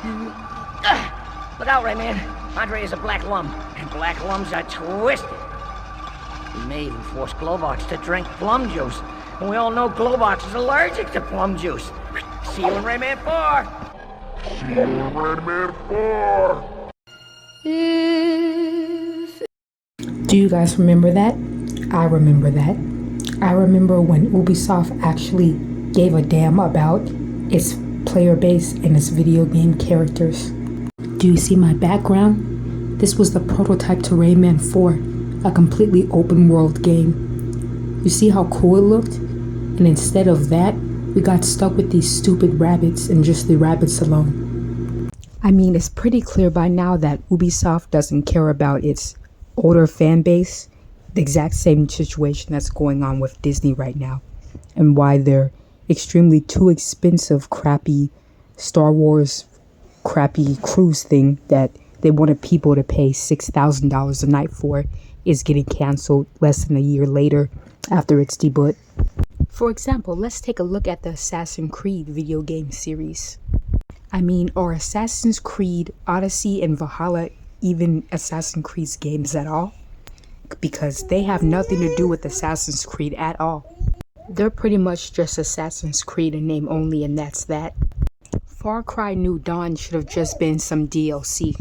Look out, Rayman. Andre is a black lum, and black lums are twisted. He may even force Globox to drink plum juice. And we all know Globox is allergic to plum juice. See you in Rayman 4! See you in Rayman 4! Do you guys remember that? I remember that. I remember when Ubisoft actually gave a damn about its player base and its video game characters. Do you see my background? This was the prototype to Rayman 4, a completely open world game. You see how cool it looked? And instead of that, we got stuck with these stupid rabbits and just the rabbits alone. I mean, it's pretty clear by now that Ubisoft doesn't care about its older fan base, the exact same situation that's going on with Disney right now, and why their extremely too expensive, crappy Star Wars crappy cruise thing that they wanted people to pay $6,000 a night for is getting canceled less than a year later after its debut. For example, let's take a look at the Assassin's Creed video game series. I mean, are Assassin's Creed Odyssey and Valhalla even Assassin's Creed games at all? Because they have nothing to do with Assassin's Creed at all. They're pretty much just Assassin's Creed in name only, and that's that. Far Cry New Dawn should have just been some DLC.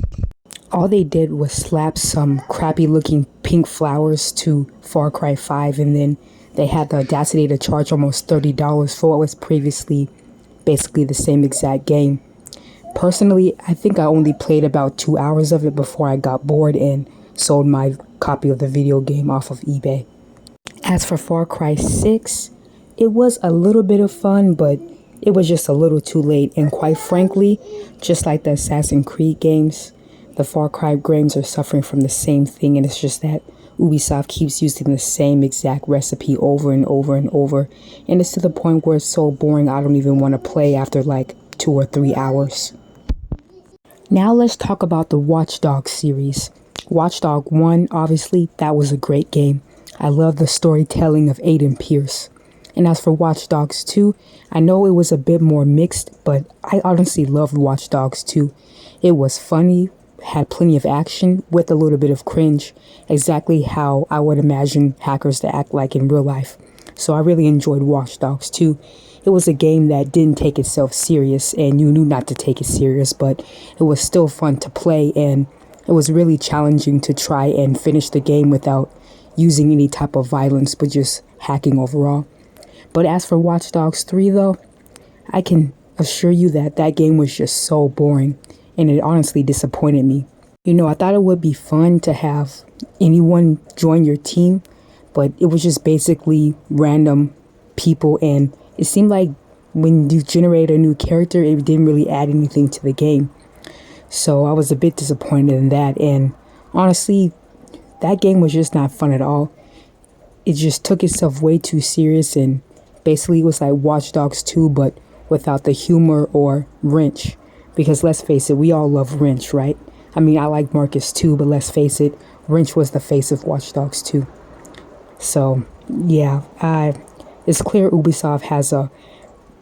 All they did was slap some crappy looking pink flowers to Far Cry 5, and then they had the audacity to charge almost $30 for what was previously basically the same exact game. Personally, I think I only played about 2 hours of it before I got bored and sold my copy of the video game off of eBay. As for Far Cry 6, it was a little bit of fun, but it was just a little too late, and quite frankly, just like the Assassin's Creed games, the Far Cry games are suffering from the same thing, and it's just that Ubisoft keeps using the same exact recipe over and over and over, and it's to the point where it's so boring I don't even want to play after like 2 or 3 hours. Now let's talk about the Watch Dogs series. Watch Dogs 1, obviously, that was a great game. I love the storytelling of Aiden Pierce. And as for Watch Dogs 2, I know it was a bit more mixed, but I honestly loved Watch Dogs 2. It was funny, had plenty of action with a little bit of cringe, exactly how I would imagine hackers to act like in real life. So I really enjoyed Watch Dogs 2. It was a game that didn't take itself serious, and you knew not to take it serious, but it was still fun to play, and it was really challenging to try and finish the game without using any type of violence, but just hacking overall. But as for Watch Dogs 3 though, I can assure you that that game was just so boring, and it honestly disappointed me. You know, I thought it would be fun to have anyone join your team, but it was just basically random people, and it seemed like when you generate a new character, it didn't really add anything to the game. So I was a bit disappointed in that, and honestly, that game was just not fun at all. It just took itself way too serious, and basically it was like Watch Dogs 2, but without the humor or wrench. Because let's face it, we all love wrench, right? I mean, I like Marcus too, but let's face it, wrench was the face of Watch Dogs 2. So, yeah, it's clear Ubisoft has a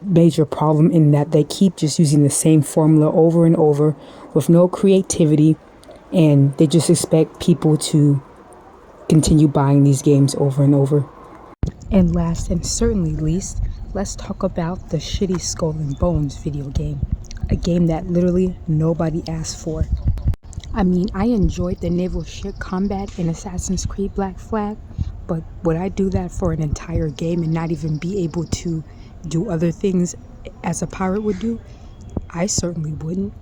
major problem in that they keep just using the same formula over and over with no creativity, and they just expect people to continue buying these games over and over. And last and certainly least, let's talk about the shitty Skull and Bones video game. A game that literally nobody asked for. I mean, I enjoyed the naval ship combat in Assassin's Creed Black Flag, but would I do that for an entire game and not even be able to do other things as a pirate would do? I certainly wouldn't.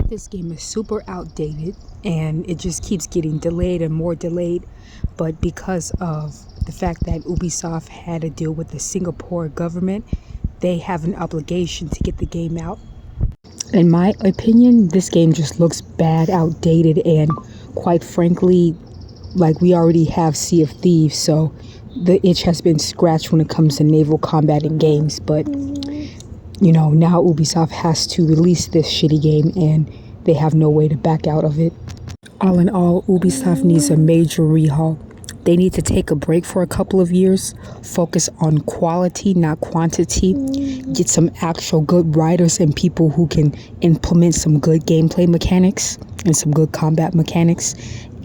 This game is super outdated, and it just keeps getting delayed and more delayed, but because of the fact that Ubisoft had a deal with the Singapore government, they have an obligation to get the game out. In my opinion, this game just looks bad, outdated, and quite frankly, like we already have Sea of Thieves, so the itch has been scratched when it comes to naval combat in games. But, you know, now Ubisoft has to release this shitty game, and they have no way to back out of it. All in all, Ubisoft needs a major rehaul. They need to take a break for a couple of years, focus on quality, not quantity, get some actual good writers and people who can implement some good gameplay mechanics and some good combat mechanics,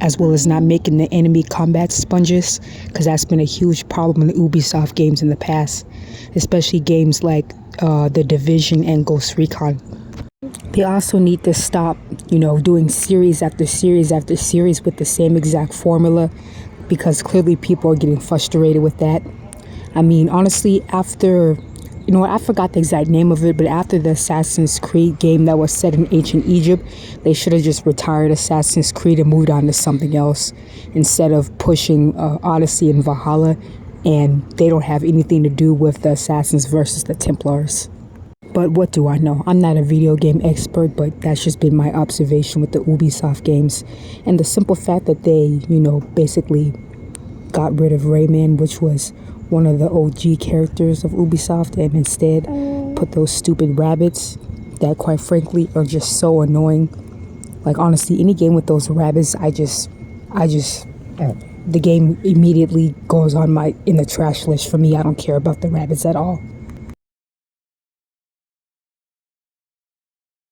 as well as not making the enemy combat sponges, because that's been a huge problem in the Ubisoft games in the past, especially games like The Division and Ghost Recon. They also need to stop, doing series after series after series with the same exact formula, because clearly people are getting frustrated with that. I mean, honestly, after, I forgot the exact name of it, but after the Assassin's Creed game that was set in ancient Egypt, they should have just retired Assassin's Creed and moved on to something else instead of pushing Odyssey and Valhalla, and they don't have anything to do with the Assassins versus the Templars. But what do I know? I'm not a video game expert, but that's just been my observation with the Ubisoft games. And the simple fact that they, basically got rid of Rayman, which was one of the OG characters of Ubisoft, and instead put those stupid rabbits that, quite frankly, are just so annoying. Like, honestly, any game with those rabbits, the game immediately goes on in the trash list for me. I don't care about the rabbits at all.